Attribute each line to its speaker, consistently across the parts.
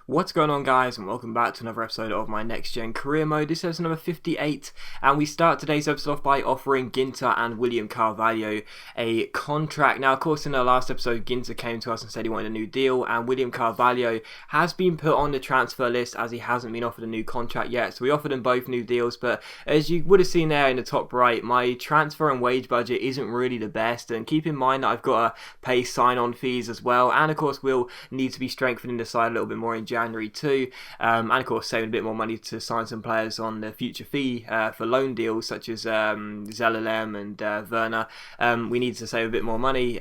Speaker 1: What's going on, guys, and welcome back to another episode of my Next Gen Career Mode. This is number 58, and we start today's episode off by offering Ginter and William Carvalho a contract. Now, of course, in the last episode, Ginter came to us and said he wanted a new deal, and William Carvalho has been put on the transfer list as he hasn't been offered a new contract yet. So we offered them both new deals, but as you would have seen there in the top right, my transfer and wage budget isn't really the best, and keep in mind that I've got to pay sign-on fees as well, and of course we'll need to be strengthening the side a little bit more in January too, and of course saving a bit more money to sign some players on the future fee for loan deals such as Zelalem and Werner. We need to save a bit more money.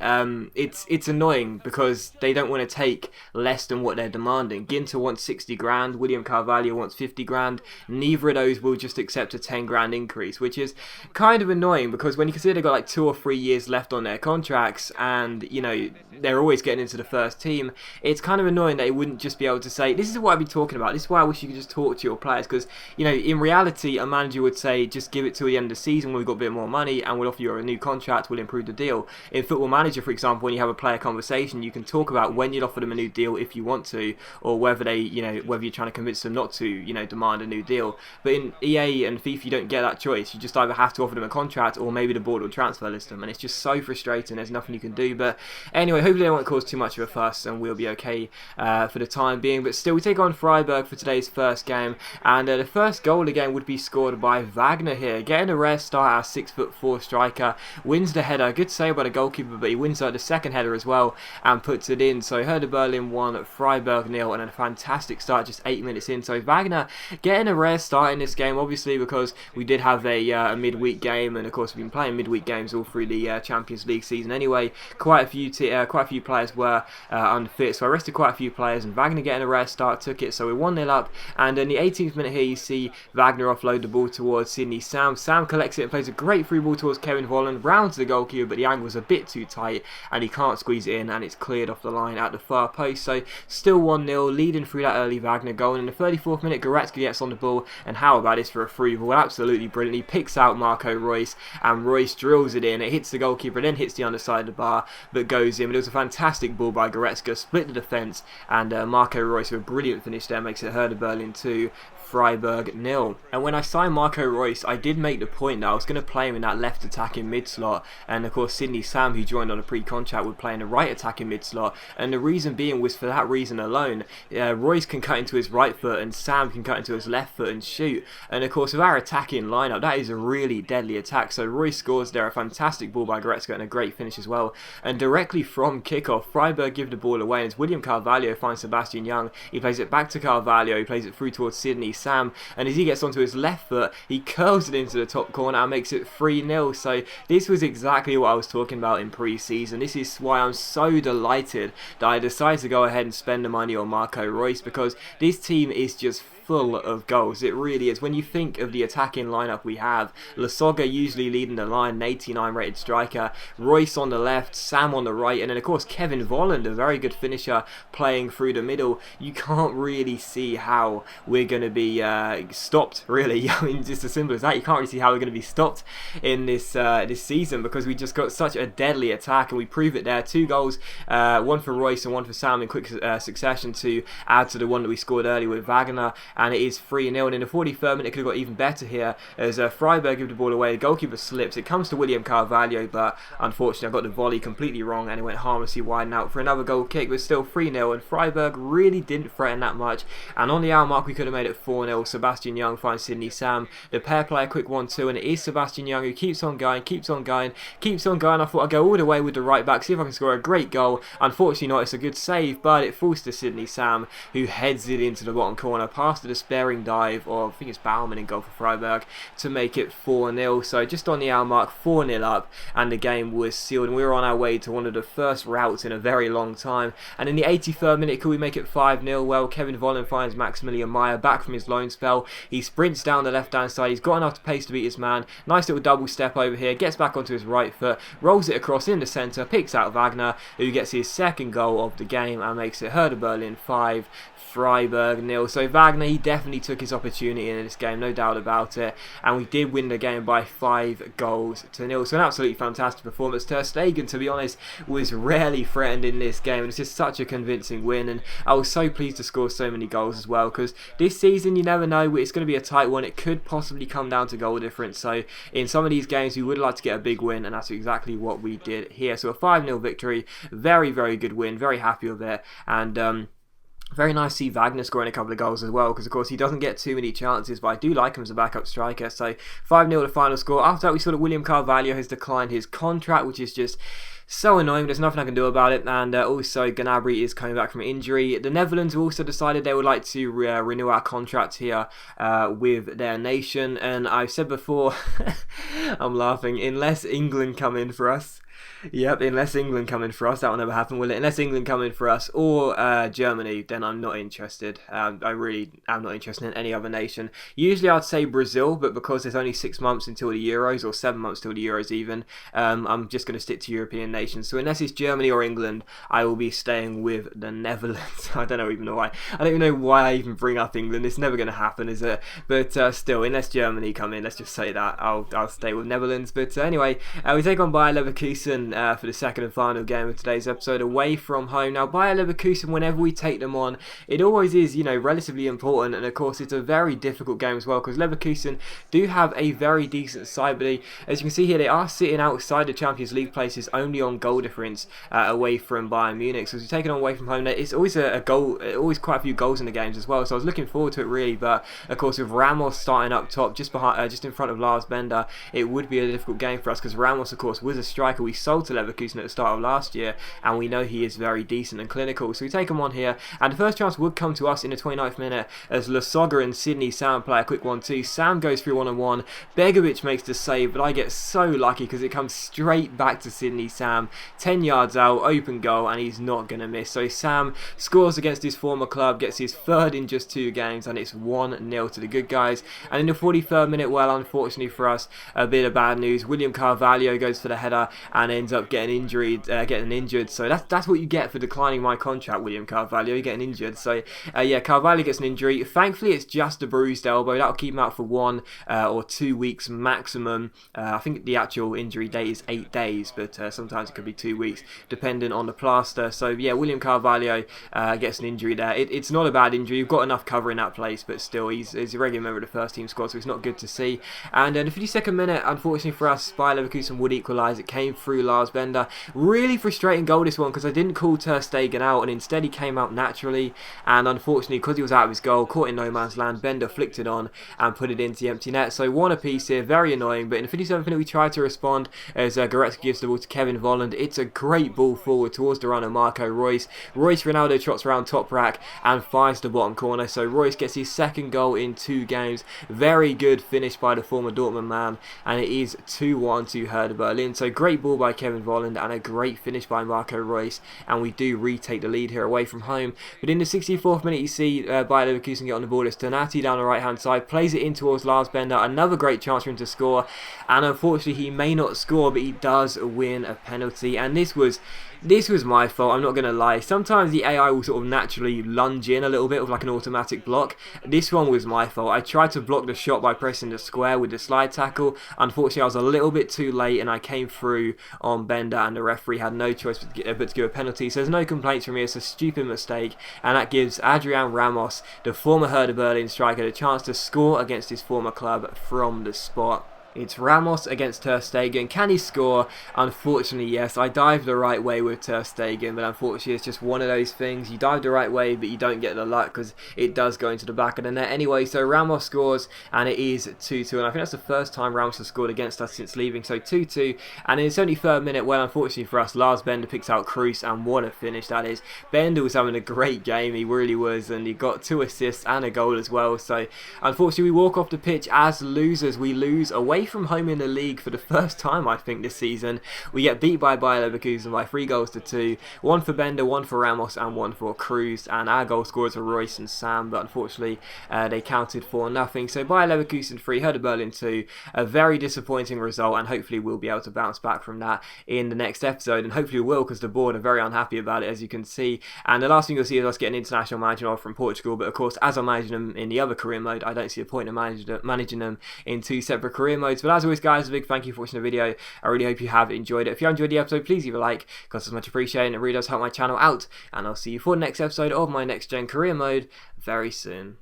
Speaker 1: It's annoying because they don't want to take less than what they're demanding. Ginter wants 60 grand, William Carvalho wants 50 grand. Neither of those will just accept a 10 grand increase, which is kind of annoying because when you consider they've got like 2 or 3 years left on their contracts and you know they're always getting into the first team, it's kind of annoying that they wouldn't just be able to say, this is what I've been talking about, this is why I wish you could just talk to your players, because you know in reality a manager would say just give it till the end of the season when we've got a bit more money and we'll offer you a new contract, we'll improve the deal. In Football Manager, for example, when you have a player conversation, you can talk about when you'd offer them a new deal if you want to, or whether they, you know, whether you're trying to convince them not to, you know, demand a new deal. But in EA and FIFA you don't get that choice. You just either have to offer them a contract or maybe the board will transfer list them, and it's just so frustrating. There's nothing you can do. But anyway, hopefully they won't cause too much of a fuss and we'll be okay for the time being. But still, we take on Freiburg for today's first game, and the first goal again would be scored by Wagner here, getting a rare start. Our 6'4" striker wins the header. Good save by the goalkeeper, but he wins the second header as well and puts it in. So Hertha Berlin 1, Freiburg 0, and a fantastic start just 8 minutes in. So Wagner getting a rare start in this game, obviously because we did have a midweek game, and of course we've been playing midweek games all through the Champions League season anyway. Quite a few players were unfit, so I rested quite a few players, and Wagner getting a rare start took it. So we're 1-0 up, and in the 18th minute here you see Wagner offload the ball towards Sydney Sam. Sam collects it and plays a great through ball towards Kevin Volland, rounds the goalkeeper, but the angle's a bit too tight and he can't squeeze it in, and it's cleared off the line at the far post. So still 1-0, leading through that early Wagner goal. And in the 34th minute Goretzka gets on the ball, and how about this for a free ball? Absolutely brilliant. He picks out Marco Reus, and Reus drills it in. It hits the goalkeeper, then hits the underside of the bar, but goes in. But it was a fantastic ball by Goretzka, split the defence, and Marco Reus with a brilliant finish there makes it Hertha Berlin 2, Freiburg 0. And when I signed Marco Reus, I did make the point that I was going to play him in that left attacking mid slot, and of course Sydney Sam, who joined on a pre-contract, would play in the right attacking mid slot, and the reason being was for that reason alone. Reus can cut into his right foot and Sam can cut into his left foot and shoot, and of course with our attacking lineup that is a really deadly attack. So Reus scores there, a fantastic ball by Goretzka and a great finish as well, and directly from kickoff Freiburg give the ball away, and as William Carvalho finds Sebastian Young, he plays it back to Carvalho, he plays it through towards Sydney Sam, and as he gets onto his left foot he curls it into the top corner and makes it 3-0. So this was exactly what I was talking about in pre-season. This is why I'm so delighted that I decided to go ahead and spend the money on Marco Reus, because this team is just full of goals. It really is. When you think of the attacking lineup we have, Lasogga usually leading the line, an 89 rated striker, Reus on the left, Sam on the right, and then of course Kevin Volland, a very good finisher, playing through the middle. You can't really see how we're going to be stopped, really. I mean, just as simple as that. You can't really see how we're going to be stopped in this season, because we just got such a deadly attack, and we prove it there. 2 goals, one for Reus and one for Sam in quick succession to add to the one that we scored earlier with Wagner, and it is 3-0. And in the 43rd minute it could have got even better here as Freiburg give the ball away, the goalkeeper slips, it comes to William Carvalho, but unfortunately I got the volley completely wrong and it went harmlessly wide and out for another goal kick, but still 3-0, and Freiburg really didn't threaten that much, and on the hour mark we could have made it 4-0. Sebastian Young finds Sydney Sam, the pair play a quick 1-2, and it is Sebastian Young who keeps on going. I thought I'd go all the way with the right back, see if I can score a great goal. Unfortunately not, it's a good save, but it falls to Sydney Sam, who heads it into the bottom corner past the despairing dive of, I think it's Baumann in goal for Freiburg, to make it 4-0. So just on the hour mark, 4-0 up, and the game was sealed, and we were on our way to one of the first routs in a very long time. And in the 83rd minute, could we make it 5-0? Well, Kevin Volland finds Maximilian Meyer back from his loan spell. He sprints down the left hand side, he's got enough pace to beat his man, nice little double step over here, gets back onto his right foot, rolls it across in the centre, picks out Wagner, who gets his second goal of the game and makes it Hertha Berlin 5, Freiburg 0. So Wagner, he definitely took his opportunity in this game, no doubt about it, and we did win the game by 5-0. So an absolutely fantastic performance. Ter Stegen, to be honest, was rarely threatened in this game, and it's just such a convincing win, and I was so pleased to score so many goals as well, because this season you never know, it's going to be a tight one. It could possibly come down to goal difference, so in some of these games we would like to get a big win, and that's exactly what we did here. So a 5-0 victory, very, very good win, very happy with it, and very nice to see Wagner scoring a couple of goals as well, because of course he doesn't get too many chances, but I do like him as a backup striker. So 5-0 the final score. After that we saw that William Carvalho has declined his contract, which is just so annoying. There's nothing I can do about it, and also Gnabry is coming back from injury. The Netherlands have also decided they would like to renew our contract here with their nation, and I've said before, I'm laughing, unless England come in for us. Yep, unless England come in for us, that will never happen, will it? Unless England come in for us, or Germany, then I'm not interested. I really am not interested in any other nation. Usually I'd say Brazil, but because there's only 6 months until the Euros, or 7 months till the Euros even, I'm just going to stick to European nations. So unless it's Germany or England, I will be staying with the Netherlands. I don't even know why. I don't even know why I even bring up England. It's never going to happen, is it? But still, unless Germany come in, let's just say that, I'll stay with Netherlands. But anyway, we take on Bayer Leverkusen for the second and final game of today's episode, away from home. Now, Bayer Leverkusen, whenever we take them on, it always is, relatively important, and of course it's a very difficult game as well, because Leverkusen do have a very decent side, but as you can see here, they are sitting outside the Champions League places only on goal difference away from Bayern Munich. So as we take it on away from home, it's always a goal, always quite a few goals in the games as well, so I was looking forward to it really, but of course with Ramos starting up top, just in front of Lars Bender, it would be a difficult game for us, because Ramos of course was a striker we sold to Leverkusen at the start of last year, and we know he is very decent and clinical. So we take him on here, and the first chance would come to us in the 29th minute as Lasogga and Sydney Sam play a quick 1-2. Sam goes through 1-on-1. Begovic makes the save, but I get so lucky because it comes straight back to Sydney Sam, 10 yards out, open goal, and he's not going to miss. So Sam scores against his former club, gets his third in just 2 games, and it's 1-0 to the good guys. And in the 43rd minute, well, unfortunately for us, a bit of bad news. William Carvalho goes for the header and ends up getting injured. So that's what you get for declining my contract, William Carvalho. You're getting injured. So yeah, Carvalho gets an injury. Thankfully, it's just a bruised elbow. That'll keep him out for 1 or 2 weeks maximum. I think the actual injury date is 8 days, but sometimes it could be 2 weeks, depending on the plaster. So yeah, William Carvalho gets an injury there. It's not a bad injury. You've got enough cover in that place, but still, he's a regular member of the first team squad, so it's not good to see. And in the 52nd minute, unfortunately for us, Bayer Leverkusen would equalise. It came through Lars Bender. Really frustrating goal this one, because I didn't call Ter Stegen out, and instead he came out naturally, and unfortunately because he was out of his goal, caught in no man's land, Bender flicked it on and put it into the empty net. So 1 apiece here, very annoying. But in the 57th minute we tried to respond as Goretzka gives the ball to Kevin Volland. It's a great ball forward towards the runner Marco Reus. Ronaldo trots around top rack and finds the bottom corner, so Reus gets his 2nd goal in 2 games. Very good finish by the former Dortmund man, and it is 2-1 to Hertha Berlin. So great ball by Kevin Volland and a great finish by Marco Reus, and we do retake the lead here away from home. But in the 64th minute you see Bayer Leverkusen get on the ball. It's Donati down the right hand side, plays it in towards Lars Bender, another great chance for him to score, and unfortunately he may not score, but he does win a penalty. And this was my fault, I'm not going to lie. Sometimes the AI will sort of naturally lunge in a little bit with like an automatic block. This one was my fault. I tried to block the shot by pressing the square with the slide tackle. Unfortunately, I was a little bit too late and I came through on Bender, and the referee had no choice but to give a penalty. So there's no complaints from me. It's a stupid mistake, and that gives Adrian Ramos, the former Hertha Berlin striker, the chance to score against his former club from the spot. It's Ramos against Ter Stegen. Can he score? Unfortunately, yes. I dived the right way with Ter Stegen, but unfortunately it's just one of those things. You dive the right way, but you don't get the luck because it does go into the back of the net. Anyway, so Ramos scores, and it is 2-2. And I think that's the first time Ramos has scored against us since leaving. So 2-2. And in the 73rd minute, well, unfortunately for us, Lars Bender picks out Kroos, and what a finish that is. Bender was having a great game. He really was, and he got 2 assists and a goal as well. So unfortunately, we walk off the pitch as losers. We lose away away from home in the league for the first time, I think, this season. We get beat by Bayer Leverkusen by 3-2, one for Bender, one for Ramos, and one for Cruz. And our goal scorers are Royce and Sam, but unfortunately they counted for nothing. So Bayer Leverkusen 3, Hertha Berlin 2, a very disappointing result, and hopefully we'll be able to bounce back from that in the next episode, and hopefully we will, because the board are very unhappy about it, as you can see. And the last thing you'll see is us get an international manager from Portugal, but of course, as I'm managing them in the other career mode, I don't see a point in managing them in 2 separate career modes. But as always, guys, a big thank you for watching the video. I really hope you have enjoyed it. If you enjoyed the episode, please leave a like, because it's much appreciated, and it really does help my channel out. And I'll see you for the next episode of my next gen career mode very soon.